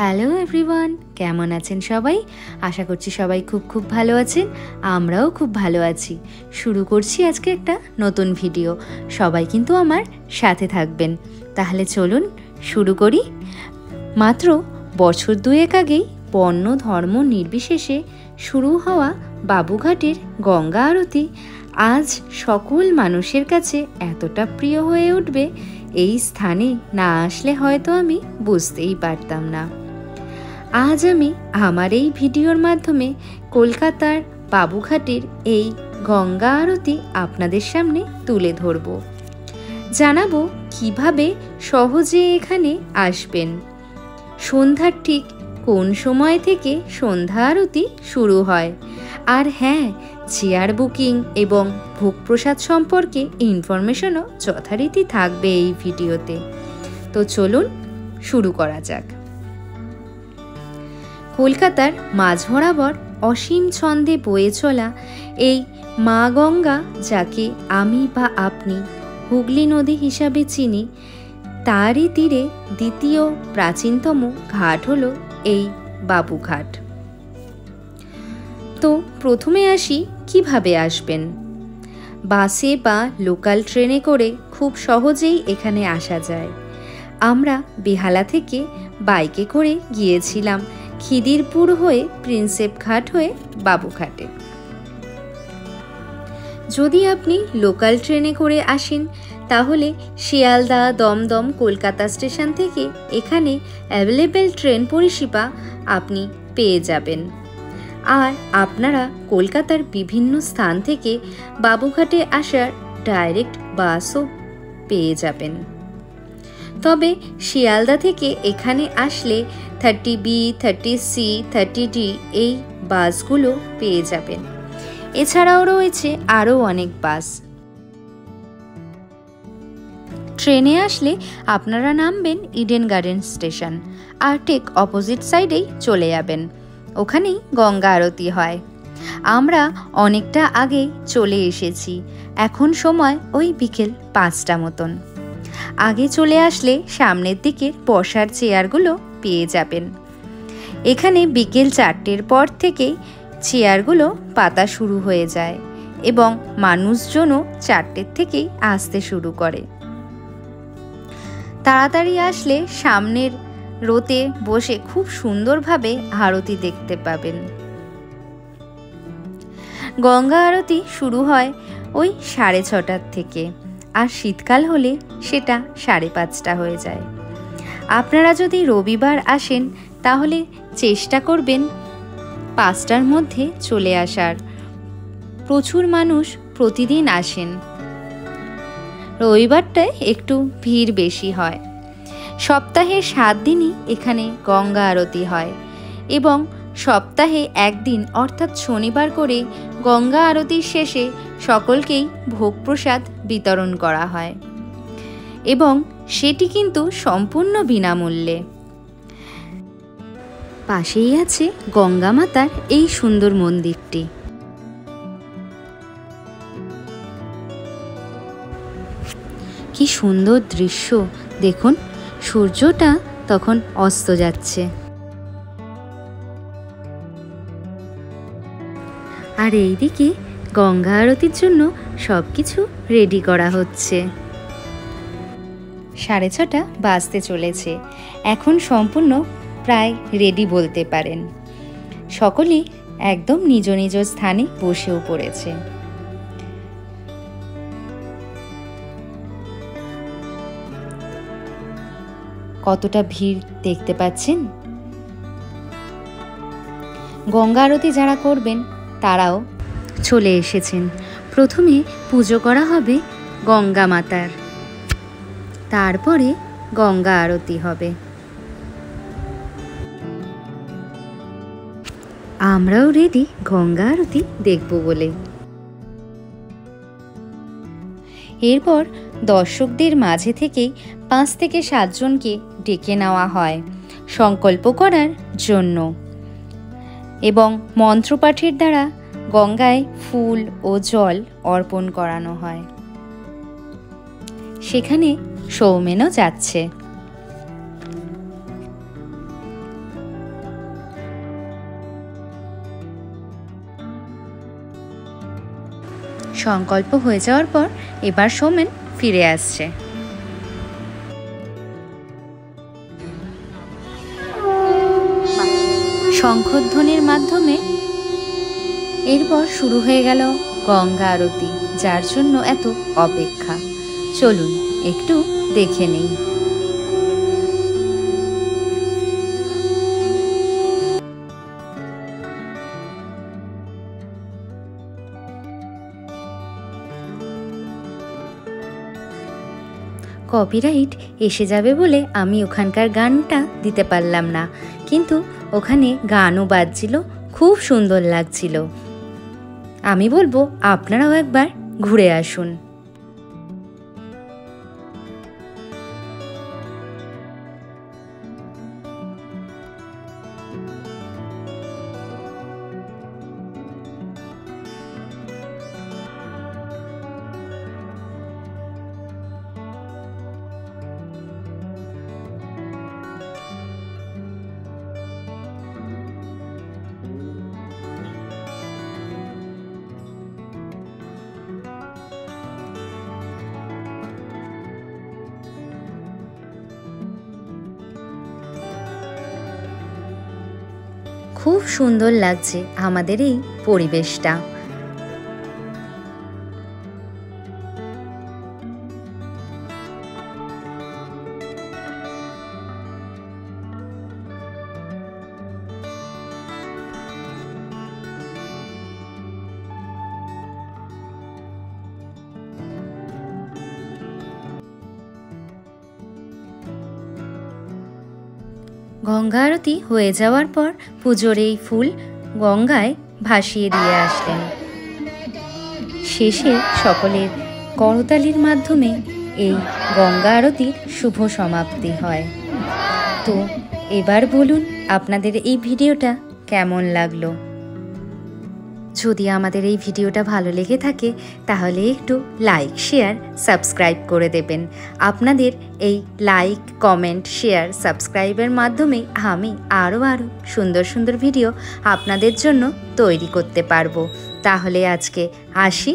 Hello everyone, কেমন আছেন সবাই? আশা করছি সবাই খুব খুব ভালো আছেন। আমরাও খুব ভালো আছি। শুরু করছি আজকে একটা নতুন ভিডিও। সবাই কিন্তু আমার সাথে থাকবেন। তাহলে চলুন শুরু করি। মাত্র বছর দুয়েক আগেই বর্ণ ধর্ম নির্বিশেষে শুরু হওয়া বাবুঘাটের গঙ্গা আরতি আজ সকল মানুষের কাছে এতটা প্রিয় হয়ে উঠবে, এই স্থানে না আসলে হয়তো আমি বুঝতেই পারতাম না। আজ আমি আমার এই ভিডিওর মাধ্যমে কলকাতার বাবুঘাটের এই গঙ্গা আরতি আপনাদের সামনে তুলে ধরব। জানাবো কিভাবে সহজে এখানে আসবেন, সন্ধ্যার ঠিক কোন সময় থেকে সন্ধ্যা আরতি শুরু হয়, আর হ্যাঁ, চেয়ার বুকিং এবং ভোগ প্রসাদ সম্পর্কে ইনফরমেশনও যথারীতি থাকবে এই ভিডিওতে। তো চলুন শুরু করা যাক। কলকাতার মাঝ বরাবর অসীম ছন্দে বয়ে চলা এই মা গঙ্গা, যাকে আমি বা আপনি হুগলি নদী হিসাবে চিনি, তারই তীরে দ্বিতীয় প্রাচীনতম ঘাট হলো এই বাবুঘাট। তো প্রথমে আসি কিভাবে আসবেন। বাসে বা লোকাল ট্রেনে করে খুব সহজেই এখানে আসা যায়। আমরা বেহালা থেকে বাইকে করে গিয়েছিলাম খিদিরপুর হয়ে প্রিন্সেপ ঘাট হয়ে বাবুঘাটে। যদি আপনি লোকাল ট্রেনে করে আসেন তাহলে শিয়ালদা, দমদম, কলকাতা স্টেশন থেকে এখানে অ্যাভেলেবেল ট্রেন পরিষেবা আপনি পেয়ে যাবেন। আর আপনারা কলকাতার বিভিন্ন স্থান থেকে বাবুঘাটে আসার ডাইরেক্ট বাসও পেয়ে যাবেন। তবে শিয়ালদা থেকে এখানে আসলে 30B, 30C, 30D এই বাসগুলো পেয়ে যাবেন। এছাড়াও রয়েছে আরও অনেক বাস। ট্রেনে আসলে আপনারা নামবেন ইডেন গার্ডেন স্টেশন, আর ঠিক অপোজিট সাইডেই চলে যাবেন, ওখানেই গঙ্গা আরতি হয়। আমরা অনেকটা আগেই চলে এসেছি, এখন সময় ওই বিকেল 5টা মতন। আগে চলে আসলে সামনের দিকে বসার চেয়ারগুলো পেয়ে যাবেন। এখানে বিকেল 4টের পর থেকেই চেয়ারগুলো পাতা শুরু হয়ে যায় এবং মানুষজনও 4টের থেকেই আসতে শুরু করে। তাড়াতাড়ি আসলে সামনের রোতে বসে খুব সুন্দরভাবে আরতি দেখতে পাবেন। গঙ্গা আরতি শুরু হয় ওই 6:30টার থেকে, আর শীতকাল হলে সেটা 5:30 হয়ে যায়। আপনারা যদি রবিবার আসেন তাহলে চেষ্টা করবেন 5টার মধ্যে চলে আসার। প্রচুর মানুষ প্রতিদিন আসেন, রবিবারটায় একটু ভিড় বেশি হয়। সপ্তাহে 7 দিনই এখানে গঙ্গা আরতি হয় এবং সপ্তাহে একদিন অর্থাৎ শনিবার করে গঙ্গা আরতির শেষে সকলকেই ভোগ প্রসাদ বিতরণ করা হয় এবং সেটি কিন্তু সম্পূর্ণ বিনামূল্যে। পাশেই আছে গঙ্গা মাতার এই সুন্দর মন্দিরটি। কি সুন্দর দৃশ্য দেখুন, সূর্যটা তখন অস্ত যাচ্ছে, আর এইদিকে গঙ্গা আরতির জন্য সবকিছু রেডি করা হচ্ছে। 6:30 বাজতে চলেছে, এখন সম্পূর্ণ প্রায় রেডি বলতে পারেন। সকলেই একদম নিজ নিজ স্থানে বসেও পড়েছে। কতটা ভিড় দেখতে পাচ্ছেন। গঙ্গা আরতি যারা করবেন তারাও চলে এসেছেন। প্রথমে পুজো করা হবে গঙ্গা মাতার, তারপরে গঙ্গা আরতি হবে। আমরাও রেডি গঙ্গা আরতি দেখব বলে। এরপর দর্শকদের মাঝে থেকেই 5 থেকে 7 জনকে ডেকে নেওয়া হয় সংকল্প করার জন্য এবং মন্ত্রপাঠের দ্বারা গঙ্গায় ফুল ও জল অর্পণ করানো হয়। সেখানে সৌমেনও যাচ্ছে। সংকল্প হয়ে যাওয়ার পর এবার সোমেন ফিরে আসছে। শঙ্খধ্বনির মাধ্যমে এরপর শুরু হয়ে গেল গঙ্গা আরতি, যার জন্য এত অপেক্ষা। চলুন একটু দেখে নেই। কপিরাইট এসে যাবে বলে আমি ওখানকার গানটা দিতে পারলাম না, কিন্তু ওখানে গানও বাজছিল, খুব সুন্দর লাগছিল। আমি বলবো আপনারাও একবার ঘুরে আসুন। খুব সুন্দর লাগছে আমাদের এই পরিবেশটা। গঙ্গা আরতি হয়ে যাওয়ার পর পুজোর এই ফুল গঙ্গায় ভাসিয়ে দিয়ে আসলেন। শেষে সকলের করতালির মাধ্যমে এই গঙ্গা আরতির শুভ সমাপ্তি হয়। তো এবার বলুন আপনাদের এই ভিডিওটা কেমন লাগলো। যদি আমাদের এই ভিডিওটা ভালো লেগে থাকে তাহলে একটু লাইক, শেয়ার, সাবস্ক্রাইব করে দেবেন। আপনাদের এই লাইক, কমেন্ট, শেয়ার, সাবস্ক্রাইবের মাধ্যমে আমি আরও সুন্দর সুন্দর ভিডিও আপনাদের জন্য তৈরি করতে পারবো। তাহলে আজকে আসি।